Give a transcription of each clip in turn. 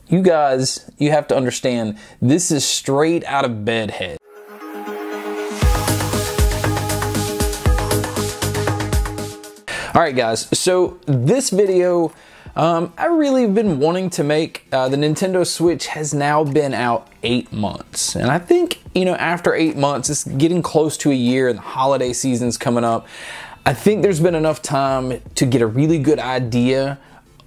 you guys, you have to understand, this is straight out of Bedhead. Alright guys, so this video, I really have been wanting to make. The Nintendo Switch has now been out 8 months. And I think, you know, after 8 months, it's getting close to a year and the holiday season's coming up. I think there's been enough time to get a really good idea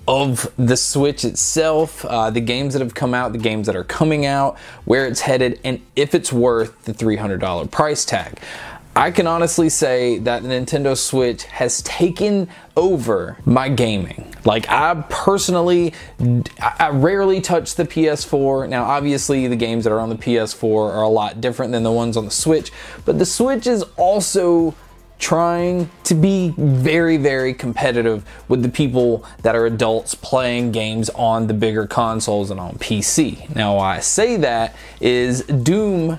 of the Switch itself, the games that have come out, the games that are coming out, where it's headed, and if it's worth the $300 price tag. I can honestly say that the Nintendo Switch has taken over my gaming. Like, I personally, I rarely touch the PS4. Now, obviously, the games that are on the PS4 are a lot different than the ones on the Switch, but the Switch is also trying to be very, very competitive with the people that are adults playing games on the bigger consoles and on PC. Now, why I say that is Doom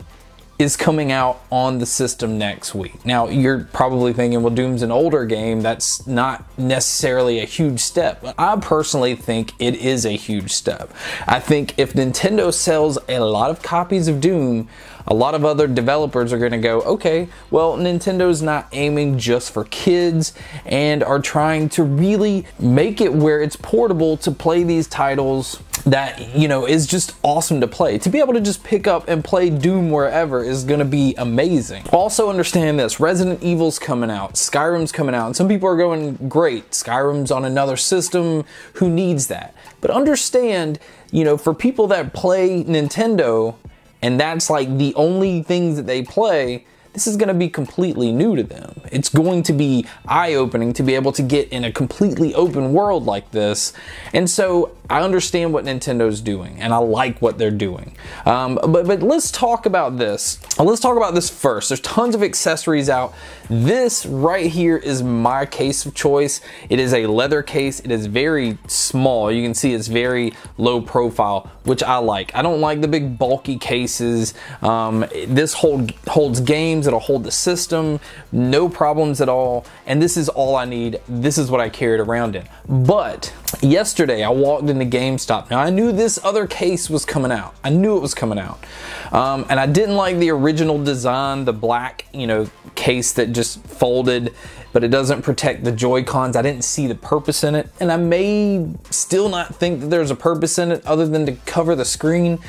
is coming out on the system next week. Now, you're probably thinking, well, Doom's an older game, that's not necessarily a huge step. But I personally think it is a huge step. I think if Nintendo sells a lot of copies of Doom, a lot of other developers are gonna go, okay, well, Nintendo's not aiming just for kids and are trying to really make it where it's portable to play these titles that, you know, is just awesome to play. To be able to just pick up and play Doom wherever is gonna be amazing. Also understand this, Resident Evil's coming out, Skyrim's coming out, and some people are going, great, Skyrim's on another system, who needs that? But understand, you know, for people that play Nintendo, and that's like the only things that they play, this is gonna be completely new to them. It's going to be eye-opening to be able to get in a completely open world like this. And so I understand what Nintendo's doing, and I like what they're doing. But let's talk about this. Let's talk about this first. There's tons of accessories out. This right here is my case of choice. It is a leather case. It is very small. You can see it's very low profile, which I like. I don't like the big bulky cases. This holds games. It'll hold the system. No problems at all. And this is all I need. This is what I carried around in. But yesterday I walked into GameStop. Now I knew this other case was coming out. I knew it was coming out. And I didn't like the original design, the black, you know, case that just folded, but it doesn't protect the Joy-Cons. I didn't see the purpose in it. And I may still not think that there's a purpose in it other than to cover the screen.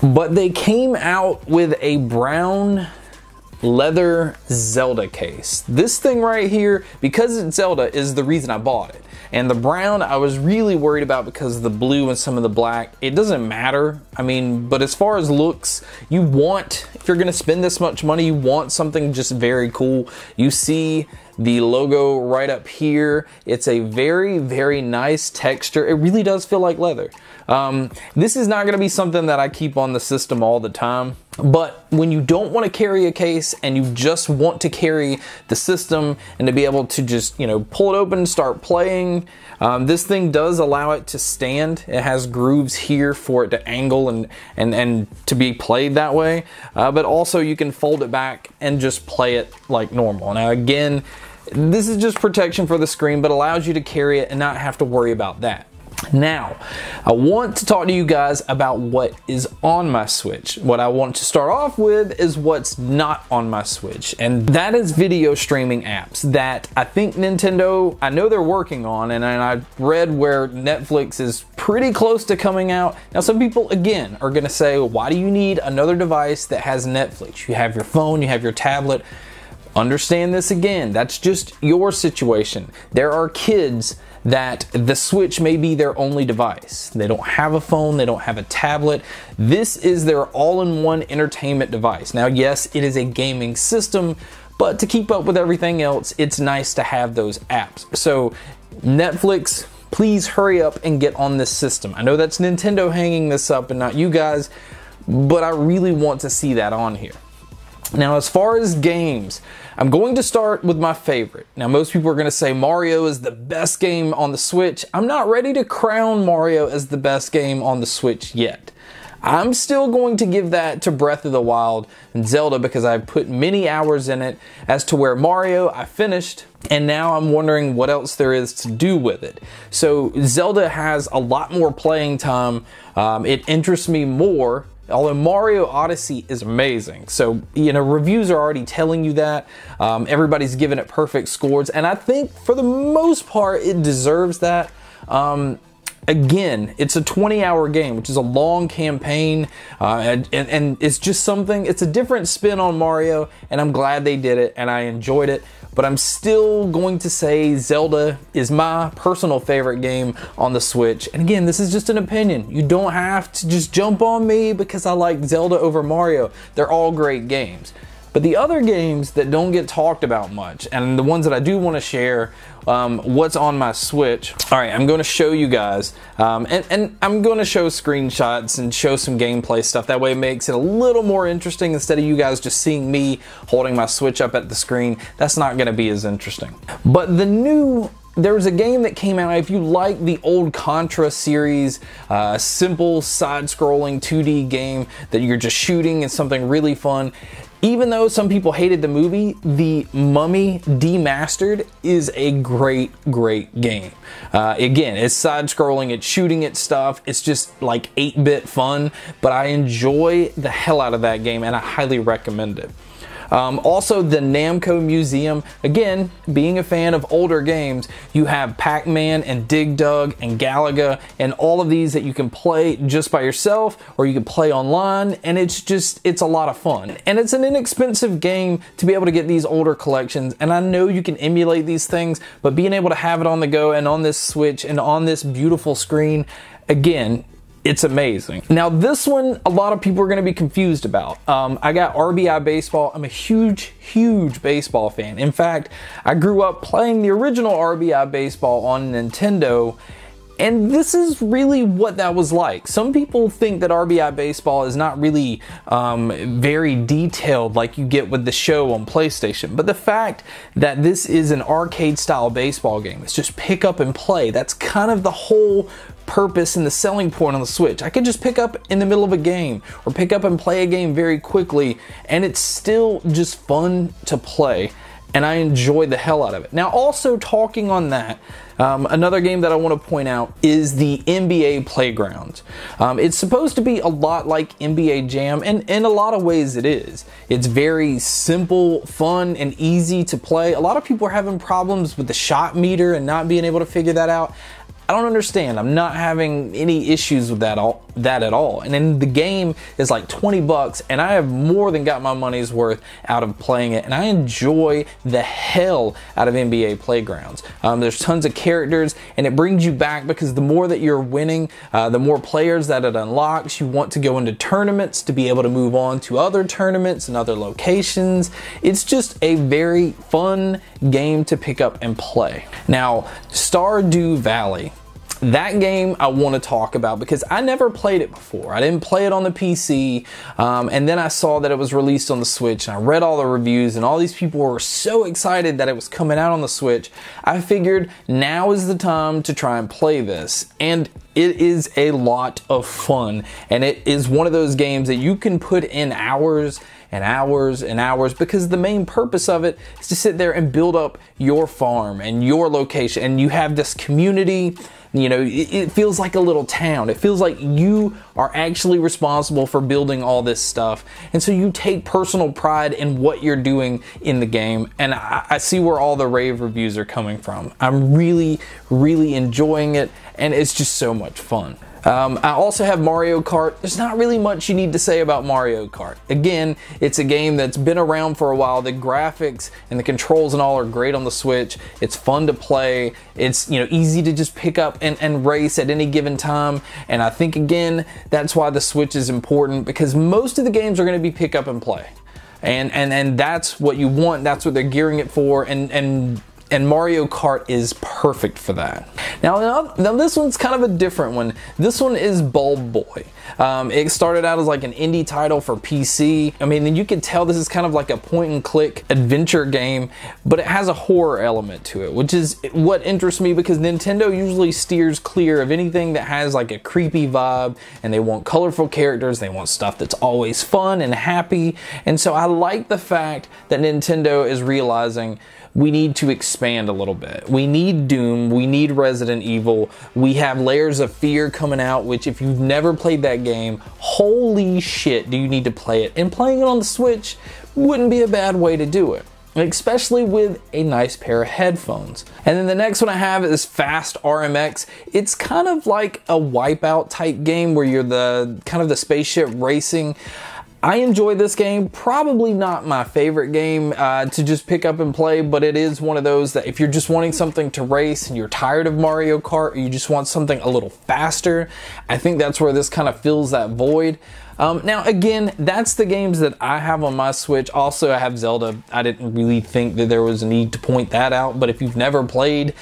But they came out with a brown leather Zelda case. This thing right here, because it's Zelda, is the reason I bought it. And the brown I was really worried about because of the blue and some of the black. It doesn't matter. I mean, but as far as looks, you want, if you're gonna spend this much money, you want something just very cool. You see the logo right up here. It's a very, very nice texture. It really does feel like leather. This is not gonna be something that I keep on the system all the time, but when you don't want to carry a case and you just want to carry the system and to be able to just, you know, pull it open and start playing, this thing does allow it to stand. It has grooves here for it to angle and to be played that way, but also you can fold it back and just play it like normal. Now again, this is just protection for the screen, but allows you to carry it and not have to worry about that. Now, I want to talk to you guys about what is on my Switch. What I want to start off with is what's not on my Switch, and that is video streaming apps that I think Nintendo, I know they're working on, and I read where Netflix is pretty close to coming out. Now, some people, again, are gonna say, why do you need another device that has Netflix? You have your phone, you have your tablet. Understand this again, that's just your situation. There are kids that the Switch may be their only device. They don't have a phone, they don't have a tablet. This is their all-in-one entertainment device. Now, yes, it is a gaming system, but to keep up with everything else, it's nice to have those apps. So, Netflix, please hurry up and get on this system. I know that's Nintendo hanging this up and not you guys, but I really want to see that on here. Now, as far as games, I'm going to start with my favorite. Now, most people are going to say Mario is the best game on the Switch. I'm not ready to crown Mario as the best game on the Switch yet. I'm still going to give that to Breath of the Wild and Zelda because I've put many hours in it. As to where Mario, I finished, and now I'm wondering what else there is to do with it. So Zelda has a lot more playing time. It interests me more. Although Mario Odyssey is amazing. So, you know, reviews are already telling you that. Everybody's giving it perfect scores. And I think for the most part, it deserves that. Again, it's a 20-hour game, which is a long campaign. And it's just something, it's a different spin on Mario. And I'm glad they did it and I enjoyed it. But I'm still going to say Zelda is my personal favorite game on the Switch. And again, this is just an opinion. You don't have to just jump on me because I like Zelda over Mario. They're all great games. But the other games that don't get talked about much, and the ones that I do want to share, what's on my Switch. All right, I'm going to show you guys, and I'm going to show screenshots and show some gameplay stuff. That way it makes it a little more interesting instead of you guys just seeing me holding my Switch up at the screen. That's not going to be as interesting. But there was a game that came out, if you like the old Contra series, simple side-scrolling 2D game that you're just shooting and something really fun. Even though some people hated the movie, The Mummy Demastered is a great, great game. Again, it's side-scrolling, it's shooting at stuff, it's just like 8-bit fun, but I enjoy the hell out of that game and I highly recommend it. Also, the Namco Museum, again, being a fan of older games, you have Pac-Man and Dig Dug and Galaga and all of these that you can play just by yourself or you can play online, and it's a lot of fun. And it's an inexpensive game to be able to get these older collections, and I know you can emulate these things, but being able to have it on the go and on this Switch and on this beautiful screen, again, it's amazing. Now this one, a lot of people are going to be confused about. I got RBI Baseball. I'm a huge, huge baseball fan. In fact, I grew up playing the original RBI Baseball on Nintendo, and this is really what that was like. Some people think that RBI Baseball is not really very detailed like you get with the show on PlayStation. But the fact that this is an arcade style baseball game, it's just pick up and play. That's kind of the whole purpose and the selling point on the Switch. I could just pick up in the middle of a game or pick up and play a game very quickly, and it's still just fun to play, and I enjoy the hell out of it. Now, also talking on that, another game that I want to point out is the NBA Playgrounds. It's supposed to be a lot like NBA Jam, and in a lot of ways it is. It's very simple, fun, and easy to play. A lot of people are having problems with the shot meter and not being able to figure that out. I don't understand. I'm not having any issues with that at all. And then the game is like 20 bucks, and I have more than got my money's worth out of playing it, and I enjoy the hell out of NBA Playgrounds. There's tons of characters, and it brings you back because the more that you're winning, the more players that it unlocks. You want to go into tournaments to be able to move on to other tournaments and other locations. It's just a very fun game to pick up and play. Now, Stardew Valley. That game I want to talk about because I never played it before. I didn't play it on the PC, and then I saw that it was released on the Switch, and I read all the reviews, and all these people were so excited that it was coming out on the Switch. I figured now is the time to try and play this, and it is a lot of fun, and it is one of those games that you can put in hours and hours and hours, because the main purpose of it is to sit there and build up your farm and your location, and you have this community. You know, it feels like a little town. It feels like you are actually responsible for building all this stuff, and so you take personal pride in what you're doing in the game, and I see where all the rave reviews are coming from. I'm really, really enjoying it, and it's just so much fun. I also have Mario Kart. There's not really much you need to say about Mario Kart. Again, it's a game that's been around for a while. The graphics and the controls and all are great on the Switch. It's fun to play. It's, you know, easy to just pick up and race at any given time. And I think, again, that's why the Switch is important, because most of the games are going to be pick up and play. And that's what you want. That's what they're gearing it for. And And Mario Kart is perfect for that. Now this one's kind of a different one. This one is Bulb Boy. It started out as like an indie title for PC. I mean, you can tell this is kind of like a point and click adventure game, but it has a horror element to it, which is what interests me because Nintendo usually steers clear of anything that has like a creepy vibe, and they want colorful characters, they want stuff that's always fun and happy. And so I like the fact that Nintendo is realizing we need to expand a little bit. We need Doom, we need Resident Evil, we have Layers of Fear coming out, which if you've never played that game, holy shit do you need to play it. And playing it on the Switch wouldn't be a bad way to do it, especially with a nice pair of headphones. And then the next one I have is Fast RMX. It's kind of like a Wipeout type game where you're the kind of the spaceship racing. I enjoy this game, probably not my favorite game to just pick up and play, but it is one of those that if you're just wanting something to race and you're tired of Mario Kart, or you just want something a little faster, I think that's where this kind of fills that void. Now again, that's the games that I have on my Switch. Also, I have Zelda. I didn't really think that there was a need to point that out, but if you've never played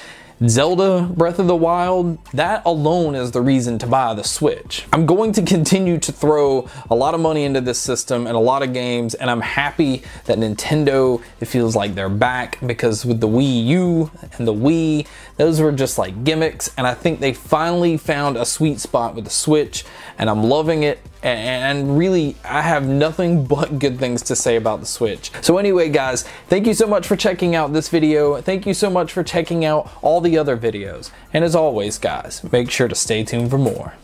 Zelda Breath of the Wild, that alone is the reason to buy the Switch. I'm going to continue to throw a lot of money into this system and a lot of games, and I'm happy that Nintendo, it feels like they're back, because with the Wii U and the Wii, those were just like gimmicks, and I think they finally found a sweet spot with the Switch, and I'm loving it. And really, I have nothing but good things to say about the Switch. So anyway, guys, thank you so much for checking out this video. Thank you so much for checking out all the other videos. And as always, guys, make sure to stay tuned for more.